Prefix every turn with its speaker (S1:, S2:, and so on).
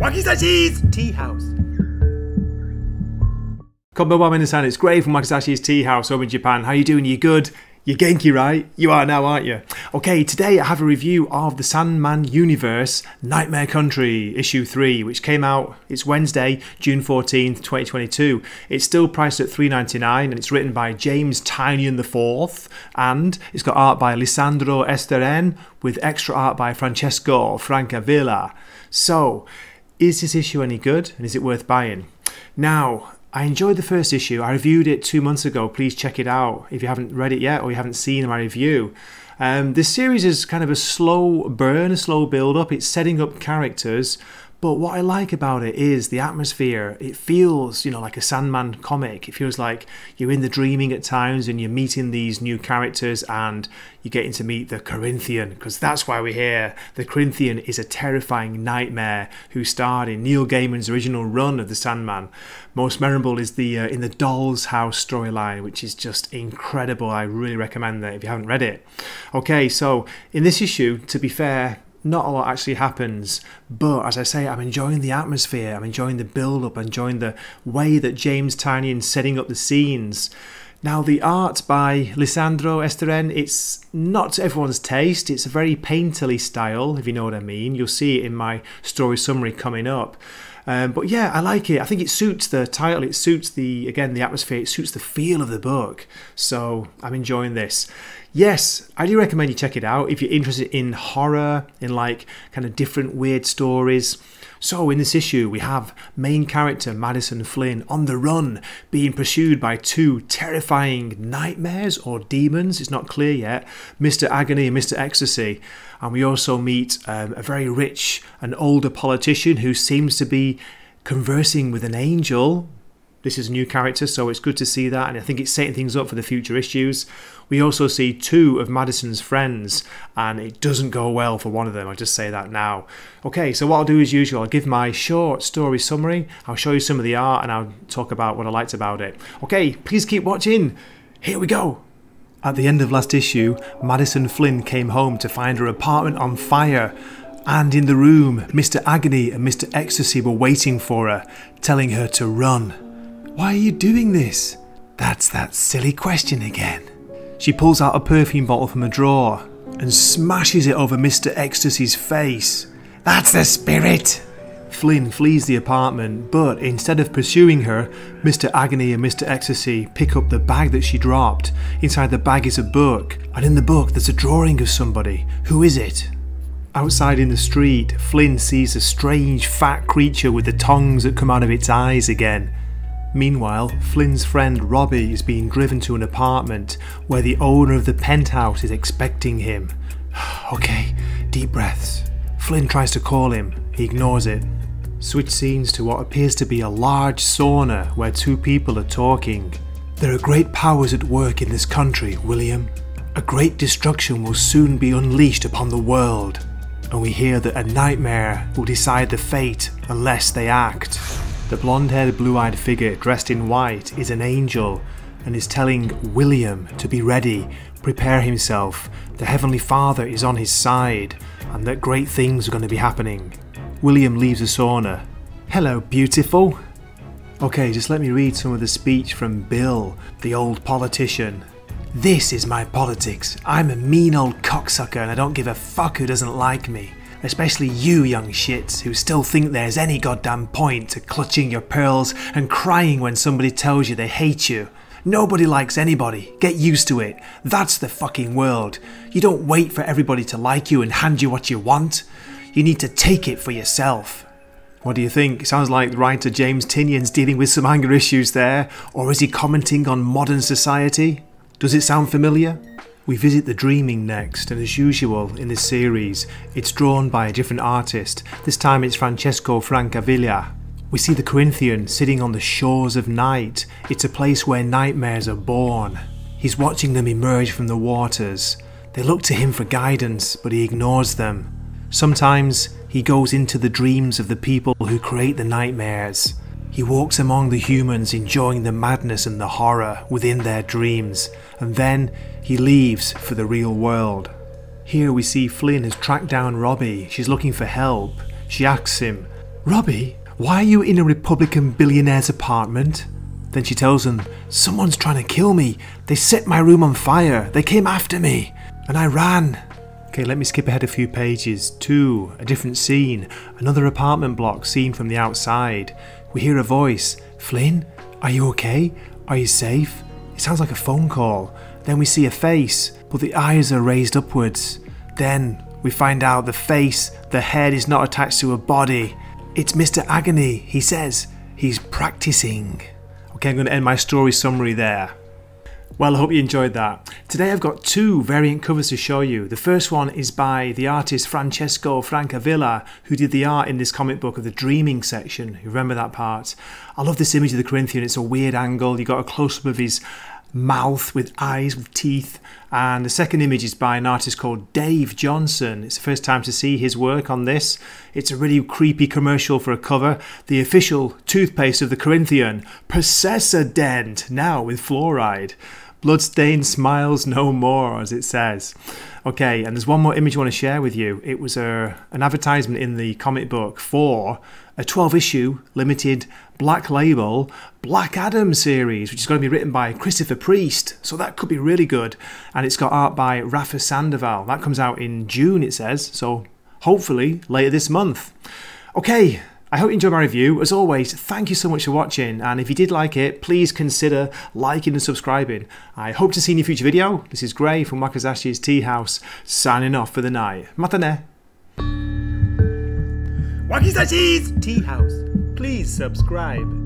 S1: Wakisashi's Tea House. Konbanwa minasan, it's Gray from Wakisashi's Tea House over in Japan. How you doing? You good? You're Genki, right? You are now, aren't you? Okay, today I have a review of the Sandman Universe Nightmare Country issue 3, which came out, it's Wednesday, June 14th, 2022. It's still priced at $3.99 and it's written by James Tynion IV and it's got art by Lisandro Estherren with extra art by Francesco Francavilla. So, is this issue any good and is it worth buying? Now, I enjoyed the first issue. I reviewed it 2 months ago. Please check it out if you haven't read it yet or you haven't seen my review. This series is kind of a slow burn, a slow build up. It's setting up characters, but what I like about it is the atmosphere. It feels, like a Sandman comic. It feels like you're in the dreaming at times and you're meeting these new characters and you're getting to meet the Corinthian, because that's why we're here. The Corinthian is a terrifying nightmare who starred in Neil Gaiman's original run of the Sandman. Most memorable is the in the Doll's House storyline, which is just incredible. I really recommend that if you haven't read it. Okay, so in this issue, to be fair, not a lot actually happens, but as I say, I'm enjoying the atmosphere, I'm enjoying the build-up, I'm enjoying the way that James Tynion's setting up the scenes. Now, the art by Lisandro Estherren, it's not to everyone's taste. It's a very painterly style, if you know what I mean. You'll see it in my story summary coming up. But yeah, I like it. I think it suits the title. It suits the atmosphere. It suits the feel of the book. So I'm enjoying this. Yes, I do recommend you check it out if you're interested in horror, in like kind of different weird stories. So in this issue, we have main character Madison Flynn on the run, being pursued by two terrifying nightmares or demons, it's not clear yet, Mr. Agony and Mr. Ecstasy. And we also meet a very rich and older politician who seems to be conversing with an angel. This is a new character, so it's good to see that, and I think it's setting things up for the future issues. We also see two of Madison's friends, and it doesn't go well for one of them, I'll just say that now. Okay, so what I'll do as usual, I'll give my short story summary, I'll show you some of the art, and I'll talk about what I liked about it. Okay, please keep watching. Here we go. At the end of last issue, Madison Flynn came home to find her apartment on fire. And in the room, Mr. Agony and Mr. Ecstasy were waiting for her, telling her to run. Why are you doing this? That's that silly question again. She pulls out a perfume bottle from a drawer and smashes it over Mr. Ecstasy's face. That's the spirit! Flynn flees the apartment, but instead of pursuing her, Mr. Agony and Mr. Ecstasy pick up the bag that she dropped. Inside the bag is a book, and in the book there's a drawing of somebody. Who is it? Outside in the street, Flynn sees a strange fat creature with the tongues that come out of its eyes again. Meanwhile, Flynn's friend Robbie is being driven to an apartment where the owner of the penthouse is expecting him. Okay, deep breaths. Flynn tries to call him, he ignores it. Switch scenes to what appears to be a large sauna where two people are talking. There are great powers at work in this country, William. A great destruction will soon be unleashed upon the world. And we hear that a nightmare will decide the fate unless they act. The blonde-haired, blue-eyed figure dressed in white is an angel and is telling William to be ready, prepare himself, the Heavenly Father is on his side, and that great things are going to be happening. William leaves the sauna. Hello, beautiful. Okay, just let me read some of the speech from Bill, the old politician. This is my politics. I'm a mean old cocksucker and I don't give a fuck who doesn't like me. Especially you young shits who still think there's any goddamn point to clutching your pearls and crying when somebody tells you they hate you. Nobody likes anybody. Get used to it. That's the fucking world. You don't wait for everybody to like you and hand you what you want. You need to take it for yourself. What do you think? It sounds like writer James Tynion's dealing with some anger issues there, or is he commenting on modern society? Does it sound familiar? We visit the Dreaming next, and as usual in this series, it's drawn by a different artist. This time it's Francesco Francavilla. We see the Corinthian sitting on the shores of night. It's a place where nightmares are born. He's watching them emerge from the waters. They look to him for guidance, but he ignores them. Sometimes he goes into the dreams of the people who create the nightmares. He walks among the humans, enjoying the madness and the horror within their dreams, and then he leaves for the real world. Here we see Flynn has tracked down Robbie. She's looking for help. She asks him, Robbie, why are you in a Republican billionaire's apartment? Then she tells him, someone's trying to kill me. They set my room on fire. They came after me. And I ran. Okay, let me skip ahead a few pages to a different scene. Another apartment block seen from the outside. We hear a voice. Flynn, are you okay? Are you safe? It sounds like a phone call. Then we see a face, but the eyes are raised upwards. Then we find out the face, the head is not attached to a body. It's Mr. Agony, he says. He's practicing. Okay, I'm going to end my story summary there. Well, I hope you enjoyed that. Today I've got two variant covers to show you. The first one is by the artist Francesco Francavilla, who did the art in this comic book of the dreaming section. You remember that part? I love this image of the Corinthian. It's a weird angle. You got a close-up of his mouth with eyes, with teeth. And the second image is by an artist called Dave Johnson. It's the first time to see his work on this. It's a really creepy commercial for a cover. The official toothpaste of the Corinthian, Possessor-Dent, now with fluoride. Bloodstained smiles no more, as it says. Okay, and there's one more image I want to share with you. It was an advertisement in the comic book for a 12-issue limited Black Label Black Adam series, which is going to be written by Christopher Priest. So that could be really good. And it's got art by Rafa Sandoval. That comes out in June, it says. So hopefully later this month. Okay. I hope you enjoyed my review. As always, thank you so much for watching, and if you did like it, please consider liking and subscribing. I hope to see you in a future video. This is Gray from Wakazashi's Tea House, signing off for the night. Matane! Wakazashi's Tea House. Please subscribe.